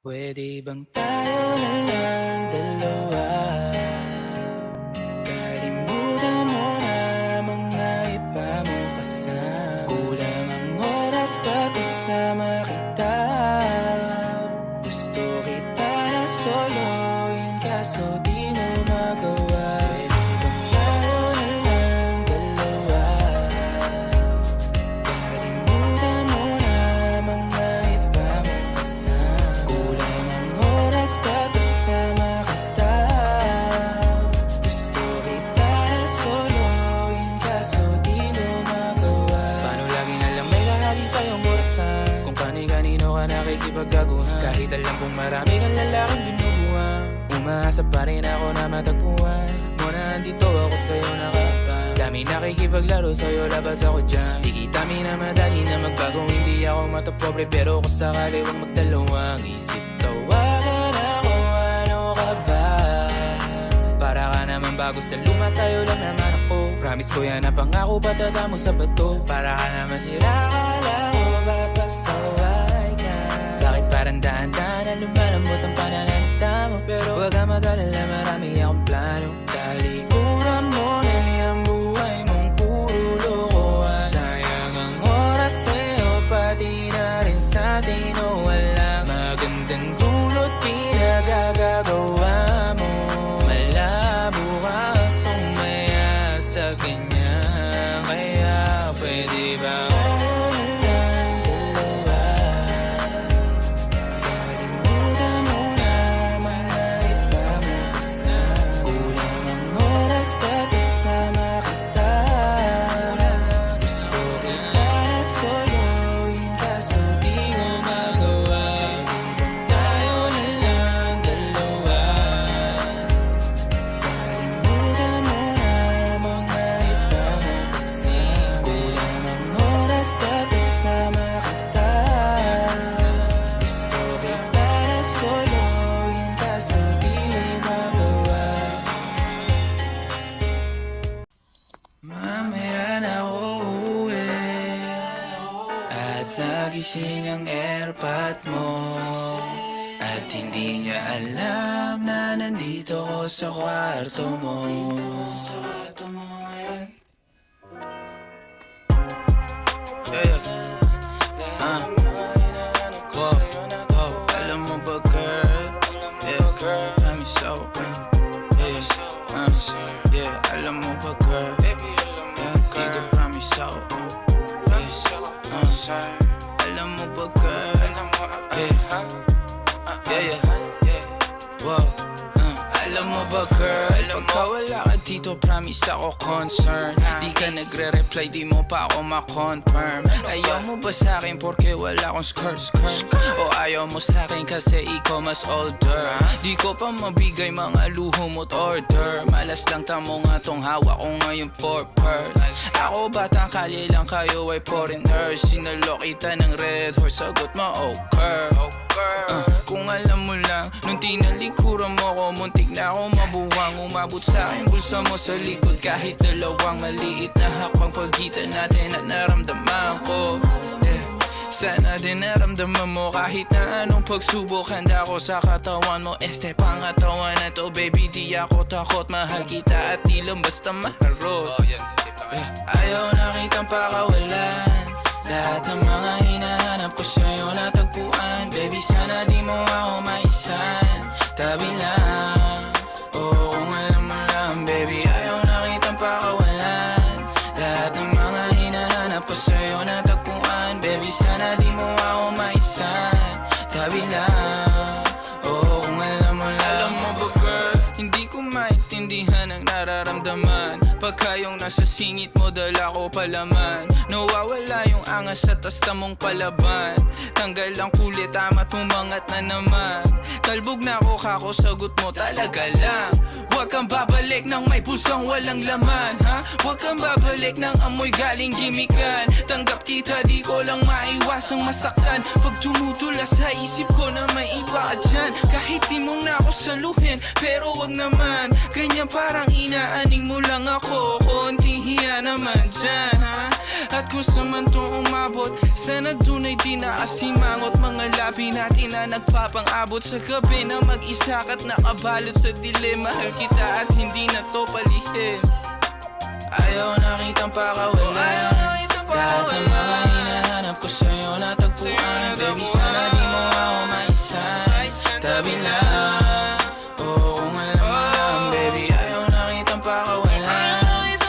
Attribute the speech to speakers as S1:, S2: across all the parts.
S1: Pwede bang tayo na lang dalawa? Kalimutan mo na mga iba mong kasama. Kulang ang oras pag kasama kita. Gusto kita na soloin kaso di mo magawa. Nakikipagkaguhan kahit alam kong marami kang lalaking binubuhan. Umaasa pa rin ako na matagpuan mo na andito ako sa'yo nakapag. Dami nakikipaglaro sa'yo, labas ako dyan. Di kita minamadali na magbago, hindi ako matapobre. Pero kung sakali wag magdalawang isip, tawagan ako, ano ka ba? Para ka naman bago sa luma, sa'yo lang naman ako. Promise ko yan na pangako, patata mo sa bato. Para ka naman sira, akala ko papasaway. Parang dahan-dahan na lumalambot ang pananalita mo. Pero wag ka mag-alala, marami akong plano. Talikuran mo na yung buhay mong puro lokohan. Sayang ang oras sa'yo, pati na rin sa atin. O walang magandang dulot pinagagagawa mo. Malabo ka sumaya sa ganyan. Kaya pwede ba nagising ang airpot mo at hindi niya alam na nandito ko sa kwarto mo. Alam mo ba girl? Girl, I'm so alam mo ba girl? Dito promise so alam mo ba girl? Wow. Alam mo ba girl? Pagka wala ka dito, promise ako concern. Di ka nagre-reply, di mo pa ako ma-confirm. Ayaw mo ba sa'kin porque wala akong skirt? O ayaw mo sa'kin kasi ikaw mas older? Di ko pa mabigay mga luho mo't order. Malas lang tamo nga tong hawak ko ngayon for purse. Ako batang kalye lang, kayo ay foreigners. Sinalok kita ng red horse, sagot mo okay. Kung alam mo lang, nung tinalikuran mo ko, muntik na ako mabuwang. Umabot sa'kin bulsa mo sa likod, kahit dalawang maliit na hakbang pagitan natin at naramdaman ko. Sana din naramdaman mo kahit na anong pagsubok. Handa ko sa katawan mo, este pangatawan na to. Baby, di ako takot, mahal kita at di lang basta maharot. Ayaw na kitang pakawalan, lahat ng mga hinahanap ko sa'yo natagpuan. Baby, sana di mo ako maisan, tabi lang. Oo, kung alam mo lang, baby, ayaw na kitang pakawalan, lahat ng mga hinahanap ko sa'yo natagpuan. Baby, sana di mo ako maisan, tabi lang. Oo, kung alam mo lang. Alam mo ba girl, hindi ko maintindihan ang nararamdaman pagka yung nasa singit mo, dala ko palaman. Nawawala yung angas sa tasta mong palaban. Tanggal ang kulit, tama't umangat na naman. Talbog na ako, kako sagot mo talaga lang. Huwag kang babalik ng may pusong walang laman, ha? Huwag kang babalik ng amoy galing gimikan. Tanggap kita, di ko lang maiwasang masaktan. Pag tumutula sa isip ko na may iba ka dyan, kahit di mong na ako saluhin, pero wag naman ganyan, parang inaaning mo lang ako. Konting hiya naman dyan, ha? At At kung sa man to umabot, sana dun ay di nakasimangot. Mga labi natin na nagpapang-abot sa gabi na mag-isa ka't nakabalot sa dilim. Mahal kita at hindi na to palihim. Ayaw nakitang pakawalan. Lahat ng mga hinahanap ko sa'yo natagpuan. Baby, sana di mo ako maisan. Tabi lang, oo, kung alam mo lang. Baby, ayaw nakitang pakawalan.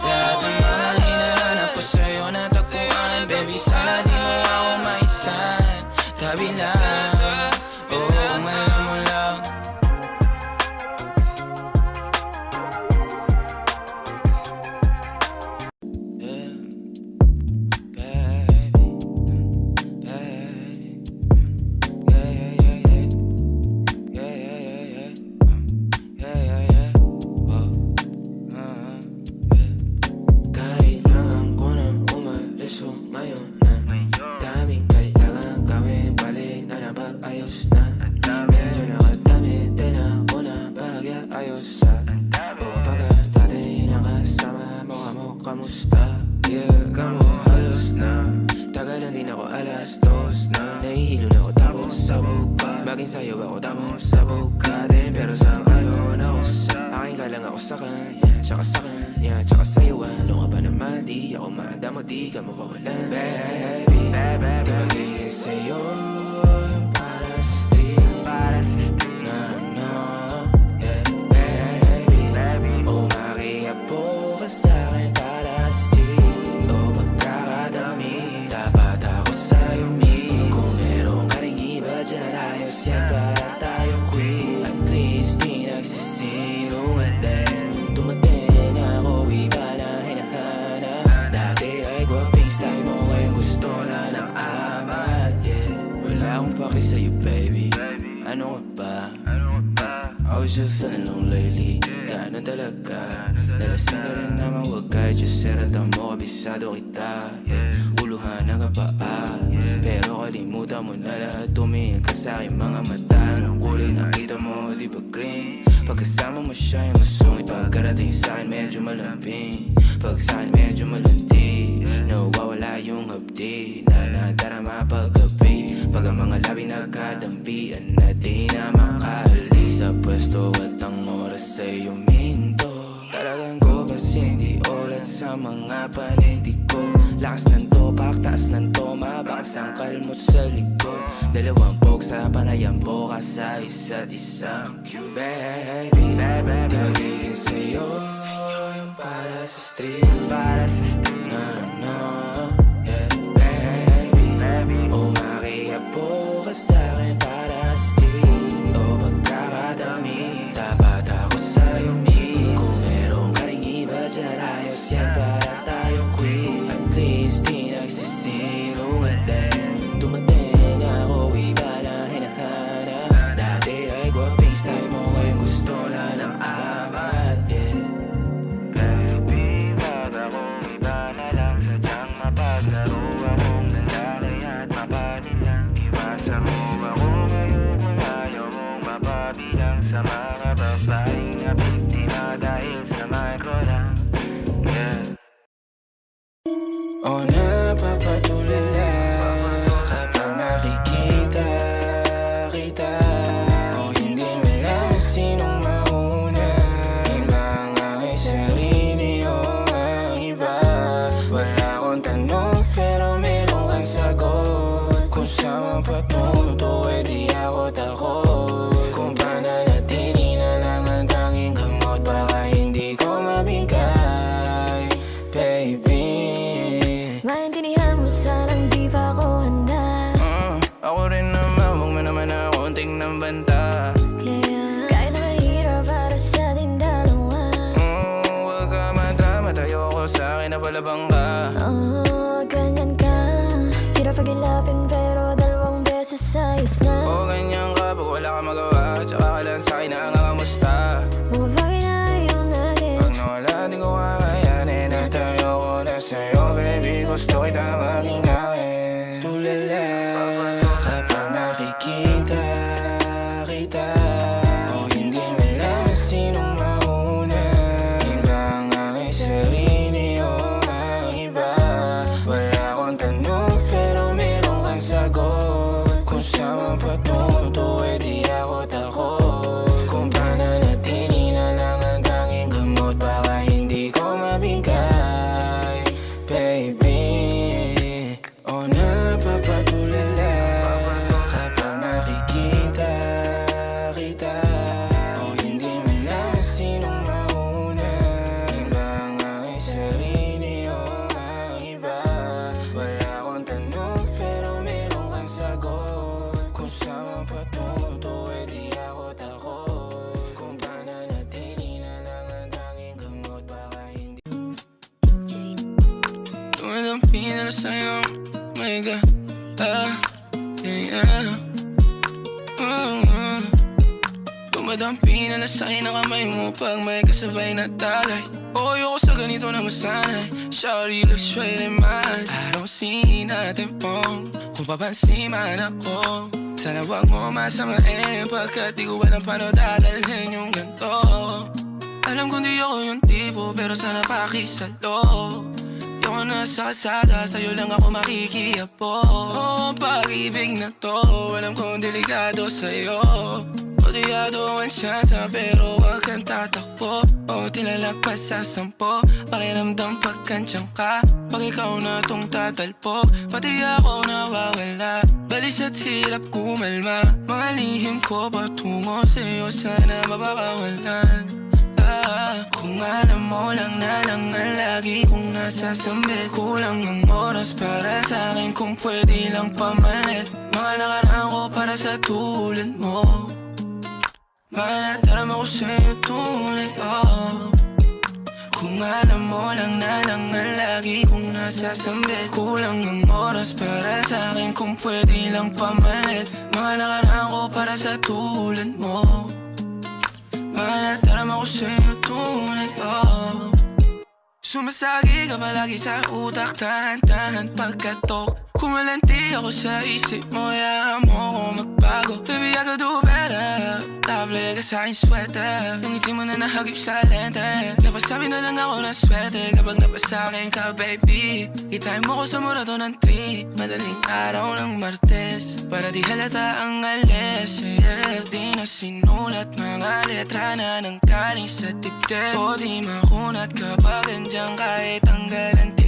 S1: Lahat ng mga hinahanap ko sa'yo natagpuan. Baby, sana di mo ako maisan. Tabi lang, oo, kung alam mo lang.
S2: Kailangan ko nang umalis ngayon na. Daming kailangan gawin, balik na napag-ayos na. Medyo nakadamit din ako na bahagya ayos sa. O pagkat dati nakasama mo kamo, kamusta? Yeah, kamo halos na. Tagal na din ako, alas 2 na. Nahihilo na ako tapos sabog pa. Maging sayo ako tapos sabog ka din. Pero sa ngayon ako sa akin ka lang ako sa kanya. Tsaka sa kanya, tsaka sa'yo. Ano ka ba naman, di ako madamo, di ka mawawalan. Baby, di magiging sa'yo yung para sa street. No, no, yeah, baby. Umakiapo ka sa'kin para sa street. O pagkakadami, dapat ako sa'yo me. Kung meron ka rin iba dyan, ayos yan para tayo quit. At least di nagsisinungaling. Dumating ako, iba na hinahanap. Dati ay gwaping style mo, ngayon gusto na ng amat. Yeah, wala akong paki sa'yo baby. Ano ka ba? I was just feeling low lately. Ganun talaga. Nalasing ka rin naman, wag kahit just seratan mo, kabisado kita. Yeah, uluhan na ka pa pero kalimutan mo na lahat. Tumingin ka sa'kin mga mata. Anong kulay nakita mo, di ba green? Pagkasama mo siya yung masungit. Pagkarating sa'kin medyo malambing. Pag sa'kin medyo malandi. Nawawala yung hapdi na nadarama paggabi. Pag ang mga labi nagkadampian na di na makaalis sa pwesto at ang oras ay uminto. Talagang ko kasi hindi ulat sa mga panindig ko. Lakas ng topak, taas ng toma, bakas ang kalmot sa likod. Dalawang pok sa panayang boka sa isa't isa. Baby, di magiging sa'yo yung para sa street. No, no, no, yeah, baby. Umakiapo ka sa'kin para sa street. O pagkakadami, dapat ako sa'yo me. Kung meron ka rin iba dyan, ayos yan para tayo quit. At least di nagsisinungaling. Dumating ako, iba na hinahanap. Dati ay gwaping style mo, ngayon gusto na ng amat. Yeah, baby, wag akong iba na lang. Sadyang mapaglaro akong lalaki at mapanin lang. Iwasan mo ako ngayon kung ayaw mong mapabilang sa mga babaeng na biktima dahil sa micro lang. Yeah. O napapatulala kapag nakikita kita. O hindi mo lang sinong mauna. Iba ang aking sarili o ang iba. Wala akong tanong pero meron kang sagot. Kung saan patunto eh di ako takot. Kung pananatili na lang ang tanging gamot, baka hindi ko mabigay, baby.
S3: Maintindihan mo sanang di pa ako handa.
S2: Ako rin naman, huwag mo naman ako tingnan banta.
S3: Yeah, kahit na mahirap para sa ating dalawa.
S2: Huwag ka madrama, tayo ko sa'kin na palabang ka.
S3: Oh, ganyan ka. Hirap pag-ilapin pero dalawang beses ayos na.
S2: O ganyan ka, pag wala ka magawa, tsaka ka lang sa'kin na nangangamusta.
S3: Mga bagay na ayaw natin.
S2: Pag nawala, di ko kakayanin. At ayoko na sa'yo, baby, gusto kita maging akin. Tulala kapag nakikita kita. O hindi mo lang sinong mauna. Iba ang aking sarili o ang iba. Wala patungo to, di ako takot. Kung pananatili na lang ang tanging gamot, baka hindi.
S1: Dumadampi na lang sa'yo, my God. Yeah. Dumadampi na lang sa'yo na kamay mo pag may kasabay na tagay. Ayoko sa ganito na masanay. Shawty looks straight in my eyes. I don't see nothing wrong kung papansin man ako. Sana wag mo masamain pagkat di ko alam paano dadalhin yung ganito. Alam kong di ako yung tipo pero sana pakisalo. Yung nasa kalsada, sa'yo lang ako makikiapo. Ang pag-ibig na to, alam kong delikado sa'yo. Odiado ang siyansa pero wag kang tatakbo. O tilalagpas sa 10, pakiramdam pagkansyang ka. Pag ikaw na tong tatalpo, pati ako nawawala. Balis at hirap kumalma, mga lihim ko patungo sa'yo, sana mapakawalan. Kung alam mo lang na lang ang lagi kong nasasambit. Kulang ang oras para sa'kin kung pwede lang pamalit. Mga nakaraan ko para sa tulad mo. Manataram ako sa'yo tunay, oh. Kung alam mo lang na lang ang lagi kong nasasambit. Kulang ang oras para sa'kin kung pwede lang pamalit. Mga nakaraan ko para sa tulad mo. Manataram ako sa'yo tunay, oh. Sumasagi ka palagi sa utak, tahan-tahan pagkatok. Kumalanti ako sa isip mo, hayaan mo ako magbago. Baby, I could do better. Table ka sa aking sweater, yung ngiti mo na nahagip sa lente. Napasabi na lang ako ng swerte kapag napasakin ka, baby. Itime mo ko sa murato ng 3, madaling araw ng Martes, para di halata ang alis, yeah. Di na sinulat mga letra na nang kaling sa dibdib. O di makunat kapag andyan kahit tanggal ang tindig.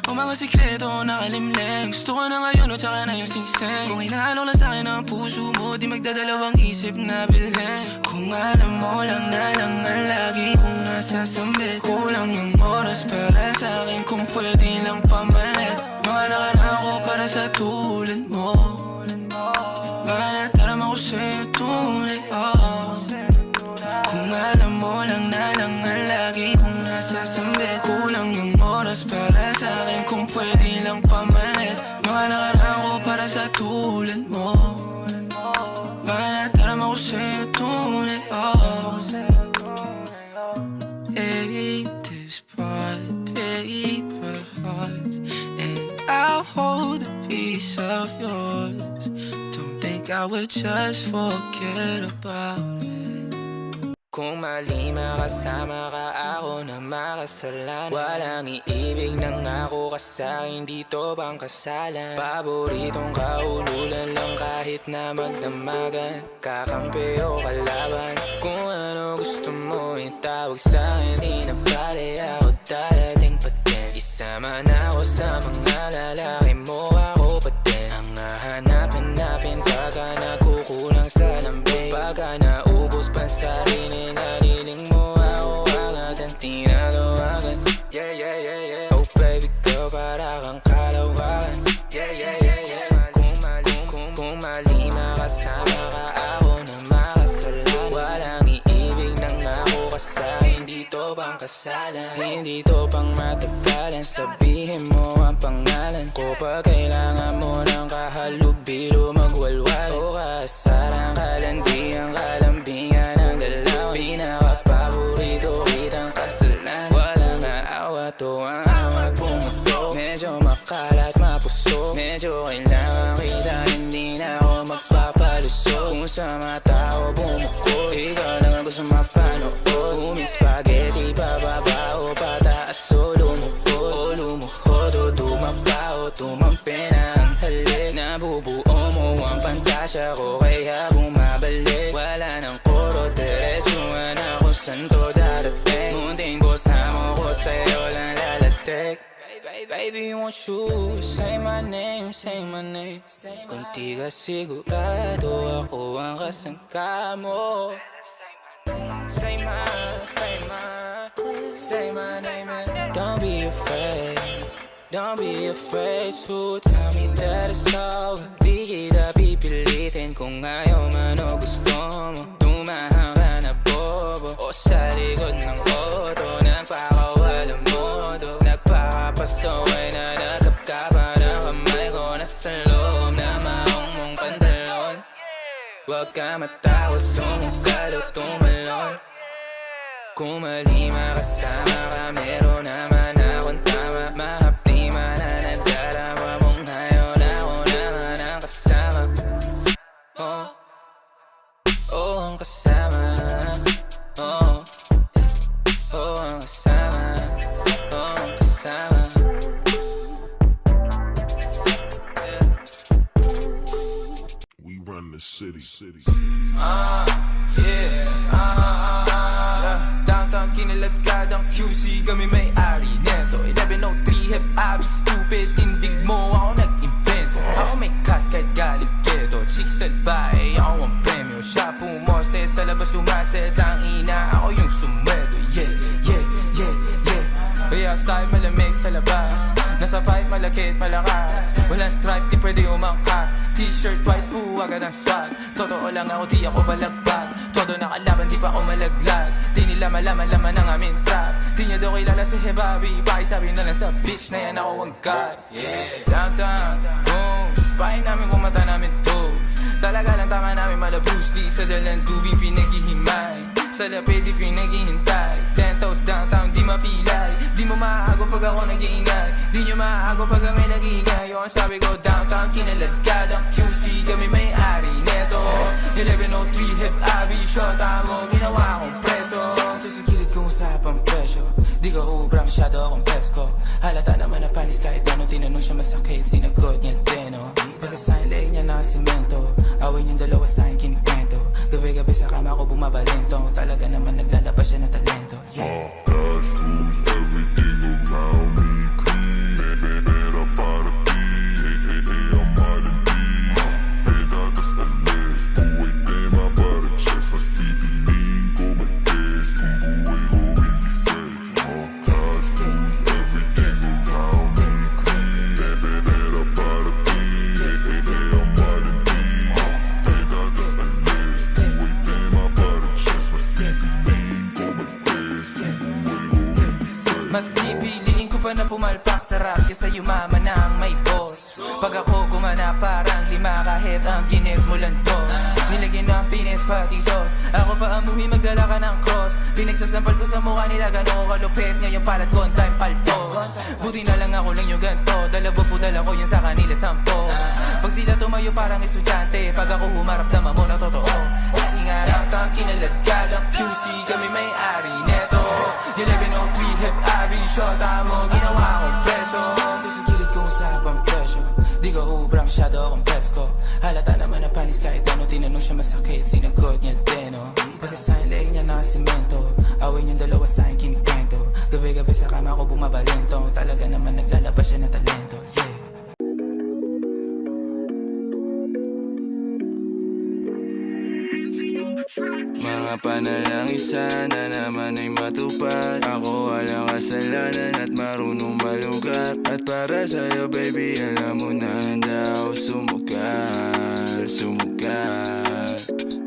S1: O mga sikreto nakalimlim, gusto ko na ngayon o tsaka na yung singsing. Kung hinahalo lang sa'kin ang puso mo, di magdadalawang isip na bilhin. Kung alam mo lang na lang ang lagi kong nasasambit. Kulang ang oras para sa'kin kung pwede lang pamalit. Mga nakaraan ko para sa tulad mo. Manataram ako sa'yo tunay, oh. Kung alam mo lang na lang ang lagi kong nasasambit. Kulang ang oras para sa'kin kung pwede lang pamalit. Mga nakaraan ko para sa tulad mo. Manataram ako sa'yo tunay, oh. Ain't this part, paper hearts, and I'll hold a piece of yours. Don't think I would just forget about it. Kung mali makasama ka, ako na makasalanan. Walang iibig ng ako ka sa'kin, dito bang kasalan? Paboritong kaululan lang kahit na magdamagan. Kakampi o kalaban, kung ano gusto mo itawag sa'kin. Di na pala ako dadating pa din. Isama na ako sa mga lalaki mo, ako pa din. Ang hahanap-hanapin pagka nagkukulang sa lambing. Pagka naubos pa sa rinig, haliling mo ako agad ang tinatawagan. Yeah, yeah, yeah, yeah. Oh baby girl, para kang kalawakan. Yeah, yeah, yeah, yeah. Kung mali makasama ka, ako na makasalan. Walang iibig ng ako ka sa'kin, dito bang kasalan? Hindi to pang matagalan, sabihin mo ang pangalan ko. Pag kailangan mo ng kahalubilo, magwalwal o kasarang kalandiang kalambingan ng dalaw. Pinaka-paborito kitang kasalan. Walang naawa to ang awat pumato. Medyo makalat mapuso, medyo kailangan kita, hindi na ako magpapalusot. Kung sa mga tao bumukod, ikaw lang ang gusto mapanood. Uming spaghetti, pababa o pataas o lumuhod. O lumuhod o dumapa o tumampi na ang halik. Nabubuo mo ang pantasya ko, kaya bumabalik. Wala nang koro, diretsuhan ako saan to darating. Munting bosamo ko sa'yo lang lalatik. Baby, won't you say my name, say my name. Kung di ka sigurado, ako ang kasangka mo. Say my name and don't be afraid. Don't be afraid to tell me that it's over. Di Di kita pipilitin kung ayaw man o gusto mo. Tumahan ka na bobo o sa likod ng auto, nagpakawalang modo. Nagpapasaway na nakapkapa na kamay ko nasa loob na maong mong pantalon. Huwag ka matakot, sumukal o tumalon. Kung mali makasama ka, meron naman akong tama. Mahapdi man na nadarama mong ngayon ako naman ang kasama. Oh, oh ang kasama. Oh, oh ang kasama. Oh ang kasama.
S4: We run the city.
S1: Downtown kinaladkadang QC, kami may-ari neto. 1103 hep abi stupid, tindig mo ako nag-invento. Ako may class kahit galit keto, chicks at bae, ako ang premyo. Siya pumoste sa labas sumaset, ang ina ako yung sumweldo. Yeah, yeah, yeah, yeah. Kaya outside malamig sa labas, nasa pipe malakit malakas. Walang stripe, di pwede umangkas. T-shirt white, agad ang swag. Totoo lang ako, di ako balagbag. Todo nakalaban, di pa ako malaglag. Di nila malaman ang aming trap. Di niya daw kilala si Hebabi, pakisabi na lang sa bitch na yan ako ang god. Yeah, downtown, boom. Pahay namin kung mata namin toes. Talaga lang tama namin mala Bruce Lee. Sa dalang tubig pinaghihimay, sa lapid di pinaghihintay. 10 toes downtown, di mapilay. Di mo maago pag ako nag-iingay. Di nyo maago pag kami nag-iingay. Yung sabi ko downtown, kinaladkadang QC, kami may-ari neto. 1103 hep abi, shota mo, ginawa akong preso. Sa kilid kong usapang presyo, di ka ubra, masyado akong pesko. Halata naman na panis kahit ano, tinanong siya masakit, sinagot niya deno. Pagkasahin leg niya na simento, awin yung dalawa sa'kin kinikwento. Gabi-gabi sa kama ko bumabalento, talaga naman naglalabas siya ng talento. Yeah.
S4: Cash rules everything around me. Clean, pera para ti. Ang malandi. Pedadas alis, buhay tema para chest. Mas pipiliin ko mag-test kung buhay ko hindi safe. Cash rules everything around me. Clean, pera para ti. Ang malandi. Pedadas alis, buhay tema para chest. Mas pipiliin ko mag-test kung buhay ko hindi safe.
S1: Mas pipiliin ko pa na pumalpak sa rap kesa yumaman ng may boss. Pag ako gumana parang lima kahit ang ginit mo lang to. Nilagyan ng pines pati sauce, ako pa amuhi magdala ka ng cross. Pinagsasampal ko sa mukha nila gano'ng kalupit, ngayon palat ko ang time paltos. Buti na lang ako lang yung ganto, dalawa po dala ko yun sa kanila 10. Pag sila tumayo parang estudyante, pag ako humarap naman mo na totoo. Kasi nga downtown kinaladkadang QC, kami may-ari neto. 1103 hep abi, shota mo, ginawa akong preso. Sa kilid kong usapang presyo, di ka ubra, masyado akong pesko. Halata naman na panis kahit ano, tinanong siya masakit, sinagot niya deno. Pagkasahin leg niya na simento, awin yung dalawa sa'kin kinikwento. Gabi-gabi sa kama ko bumabalento, talaga naman naglalabas siya ng talento. Yeah.
S5: Mga panalangin sana naman ay matupad. Ako walang kasalanan at marunong malugat. At para sa'yo baby, alam mo na handa ako sumugal.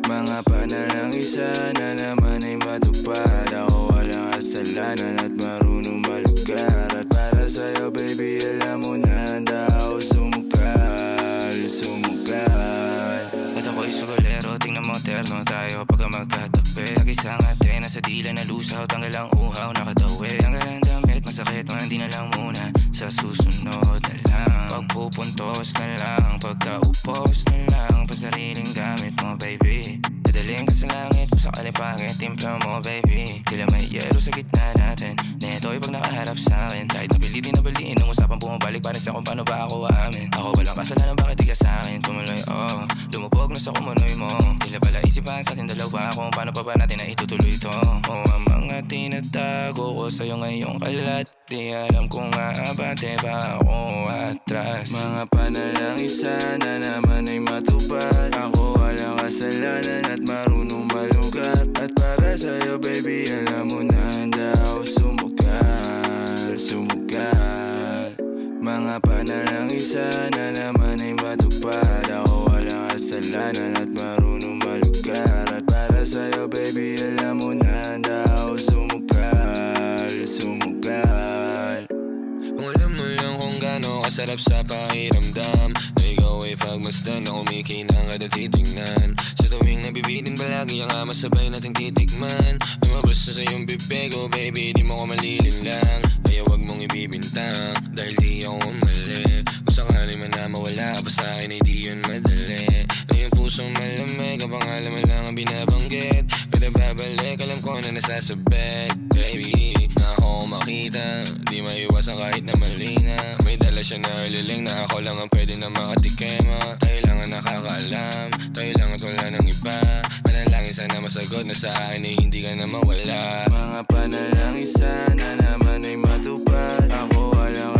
S5: Mga panalangin sana naman ay matupad. Ako walang kasalanan at marunong malugat. At para sa'yo baby, alam mo na handa ako sumugal.
S1: At ako'y sugalero, tingnan mo terno tayo pagka magkatabi. Nag-isang ate, nasa dila na lusaw, tanggal ang uhaw, nakatawi. Tanggal ang damit, masakit, hindi na lang muna. Sa susunod na lang, pagpupuntos na lang, pagkaupos na lang, pasariling gamit mo baby. Dadaling ka sa langit, sa kalipangit, timpla mo baby. Tila may yelo sa gitna natin, neto'y pag nakaharap sa'kin. Kahit napilitin na baliin, nung usapang bumabalik, parin sa kung paano ba ako aamin. Ako walang kasalanan, bakit di ka sa'kin tumuloy, oh. Lumubog na sa kumunoy mo, tila pala isipan sa ating dalawa, kung paano pa ba natin na itutuloy ito. Oh, ang mga tinatago ko sa'yo ngayong kalat, di alam kung aabante ba ako atras.
S5: Mga panalangin sana naman ay matupad. Ako walang kasalanan at marunong malugat. At para sa'yo baby, alam mo na handa ako sumugal. Mga panalangin sana naman ay matupad. Ako sarap sa pakiramdam na ikaw ay pagmasdan na kumikinang at titignan. Sa tuwing nabibitin palagi ang masabay nating titikman. Lumabas na sa iyong bibig, oh baby, di mo ko malilinlang. Kaya wag mong ibibintang, dahil di ako mali. Kung sakali man na mawala pa sa akin ay di yun madali. Na yung pusong malamig, ang pangalan mo lang ang binabanggit. Kada babalik, alam ko na nasasabit. Baby, na ako makita, di maiwasan kahit na mali nga. May dala siya na liling na ako lang ang pwede na makatikema. Tayo lang ang nakakaalam, tayo lang at wala ng iba. Panalangin sana masagot na sa akin ay hindi ka na mawala. Mga panalangin sana naman ay matupad. Ako walang